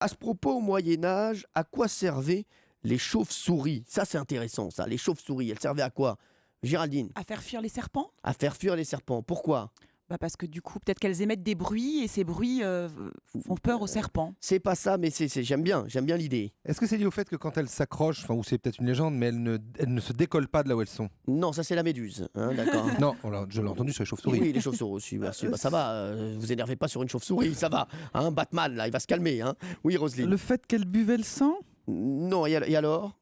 À ce propos, au Moyen-Âge, à quoi servaient les chauves-souris? Ça, c'est intéressant, ça. Les chauves-souris, elles servaient à quoi? Géraldine? À faire fuir les serpents? À faire fuir les serpents. Pourquoi? Parce que du coup, peut-être qu'elles émettent des bruits et ces bruits font peur aux serpents. C'est pas ça, mais j'aime bien l'idée. Est-ce que c'est lié au fait que quand elles s'accrochent, ou c'est peut-être une légende, mais elles ne se décollent pas de là où elles sont? Non, ça c'est la méduse, hein, d'accord. Non, je l'ai entendu sur les chauves-souris. Oui, les chauves-souris aussi, merci. Ça va, vous énervez pas sur une chauve-souris, ça va. Hein, Batman, là, il va se calmer. Hein. Oui, Roselyne. Le fait qu'elle buvait le sang, Non, et alors?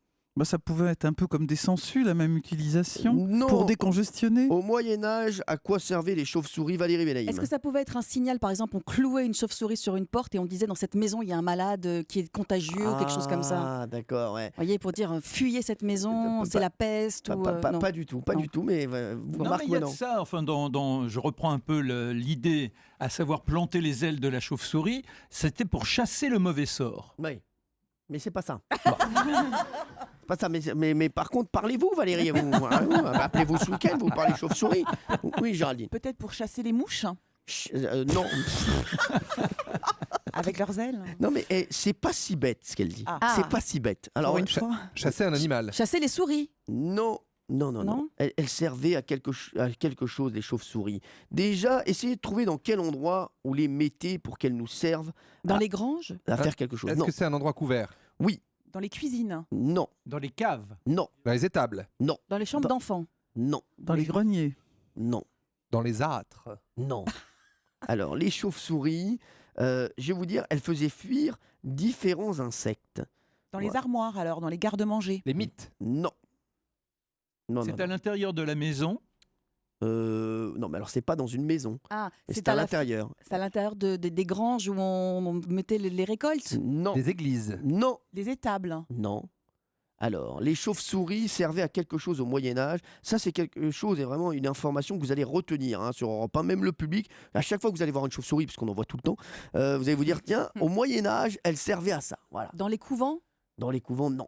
ça pouvait être un peu comme des sangsues, la même utilisation, Non. pour décongestionner. Au Moyen-Âge, à quoi servaient les chauves-souris, Valérie Benaïm? Est-ce que ça pouvait être un signal, par exemple, on clouait une chauve-souris sur une porte et on disait dans cette maison il y a un malade qui est contagieux ou quelque chose comme ça? Ah, d'accord, ouais. Vous voyez, pour dire fuyez cette maison, c'est la peste ou non. Pas du tout, pas Non. du tout, mais Non, Marc mais il y a de Menon. ça. Enfin, je reprends un peu l'idée, à savoir planter les ailes de la chauve-souris. C'était pour chasser le mauvais sort. Oui, mais c'est pas ça. Pas ça, mais par contre, parlez-vous, Valérie. Appelez-vous ce week-end, vous parlez chauve-souris. Oui, Géraldine. Peut-être pour chasser les mouches Non. avec leurs ailes. Non, mais c'est pas si bête ce qu'elle dit. Ah. C'est pas si bête. Alors, Pour une fois. Chasser un animal. Chasser les souris. non. Non. Elle servait à quelque chose, les chauves-souris. Déjà, essayez de trouver dans quel endroit on les mettait pour qu'elles nous servent Dans les granges. à faire quelque chose. Est-ce Non. que c'est un endroit couvert? Oui. Dans les cuisines. Non. Dans les caves. Non. Dans les étables? Non. Dans les chambres d'enfants. Non. Dans les greniers. Non. Dans les âtres? Non. Alors, les chauves-souris, je vais vous dire, elles faisaient fuir différents insectes. Dans les Ouais. armoires, alors, dans les garde-manger. Les mythes? Non. Non, C'est non, à l'intérieur de la maison. non, mais alors c'est pas dans une maison. Ah, C'est à l'intérieur. C'est à l'intérieur des granges où on mettait les récoltes. Non. Des églises? Non. Les étables. Non. Alors, les chauves-souris servaient à quelque chose au Moyen-Âge. Ça, c'est quelque chose et vraiment une information que vous allez retenir hein, sur Europe 1, même le public. À chaque fois que vous allez voir une chauve-souris, parce qu'on en voit tout le temps, vous allez vous dire tiens, au Moyen-Âge, elle servait à ça. Voilà. Dans les couvents. Dans les couvents, non.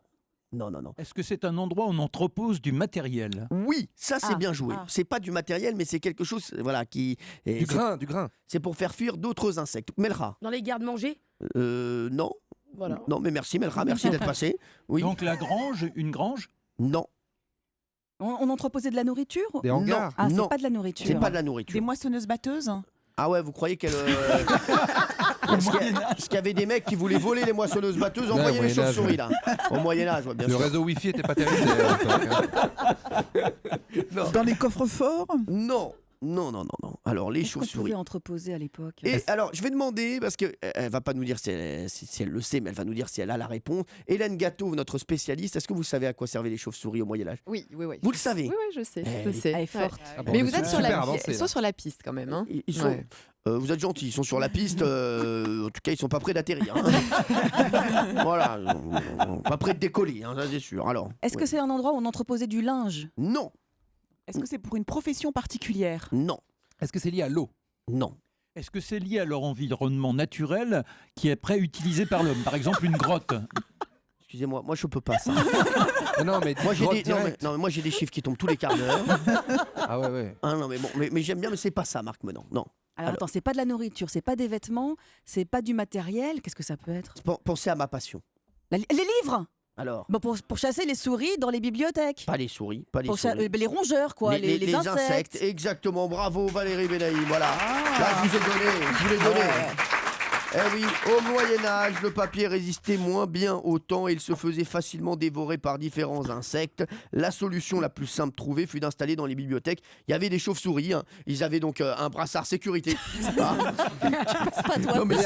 Non. Est-ce que c'est un endroit où on entrepose du matériel? Oui, ça c'est Ah, bien joué. ah. C'est pas du matériel, mais c'est quelque chose, voilà, qui. Du grain? C'est pour faire fuir d'autres insectes. Melra. Dans les gardes-manger. Non. Voilà. Non, mais merci Melra, merci d'être passé. Oui. Donc la grange, une grange? Non. On entreposait de la nourriture. Des hangars? Ah, Non. c'est pas de la nourriture. C'est pas de la Des nourriture. moissonneuses-batteuses. Ah ouais, vous croyez qu'elle. Est-ce qu'il y avait des mecs qui voulaient voler les moissonneuses-batteuses, Ouais, envoyer au les Moyen-Âge, chauves-souris là? Au Moyen-Âge, ouais, bien Le sûr. réseau Wi-Fi était pas terrible d'ailleurs, à l'époque, hein. Dans les coffres-forts. Non. Alors, les Qu'est-ce qu'on chauves-souris. pouvait entreposer à l'époque? Et alors, je vais demander, parce qu'elle va pas nous dire si elle le sait, mais elle va nous dire si elle a la réponse. Hélène Gâteau, notre spécialiste, est-ce que vous savez à quoi servaient les chauves-souris au Moyen-Âge? Oui. Vous le savez? Oui, je sais. Eh, Je sais. Elle est forte. Ah bon, Mais on vous est êtes sur super la, avancé, ils là. sont sur la piste quand même. Hein. Ils sont. Ouais. Vous êtes gentils, ils sont sur la piste. En tout cas, ils sont pas prêts d'atterrir. Hein. Voilà, pas prêts de décoller, hein, ça c'est sûr. Alors, Est-ce que c'est un endroit où on entreposait du linge? non, Est-ce que c'est pour une profession particulière? non, Est-ce que c'est lié à l'eau? non. Est-ce que c'est lié à leur environnement naturel qui est préutilisé par l'homme? Par exemple, une grotte. Excusez-moi, moi je peux pas ça. Non, mais Moi j'ai grotte des, direct. non, mais moi j'ai des chiffres qui tombent tous les quarts d'heure. Ah ouais. Ah non, mais bon, mais j'aime bien, mais c'est pas ça, Marc Menon. Non. Alors attends, c'est pas de la nourriture, c'est pas des vêtements, c'est pas du matériel. Qu'est-ce que ça peut être? Pensez à ma passion. Les livres. Alors, Bon, pour chasser les souris dans les bibliothèques. pas les souris, pas les Pour souris. les rongeurs, quoi, les insectes. Exactement, bravo Valérie Benaïm, voilà. Là, je vous ai donné, je vous l'ai donné. Eh oui, au Moyen-Âge, le papier résistait moins bien au temps et il se faisait facilement dévorer par différents insectes. La solution la plus simple trouvée fut d'installer dans les bibliothèques, il y avait des chauves-souris, hein. Ils avaient donc un brassard sécurité. Ah. C'est pas toi. Non, mais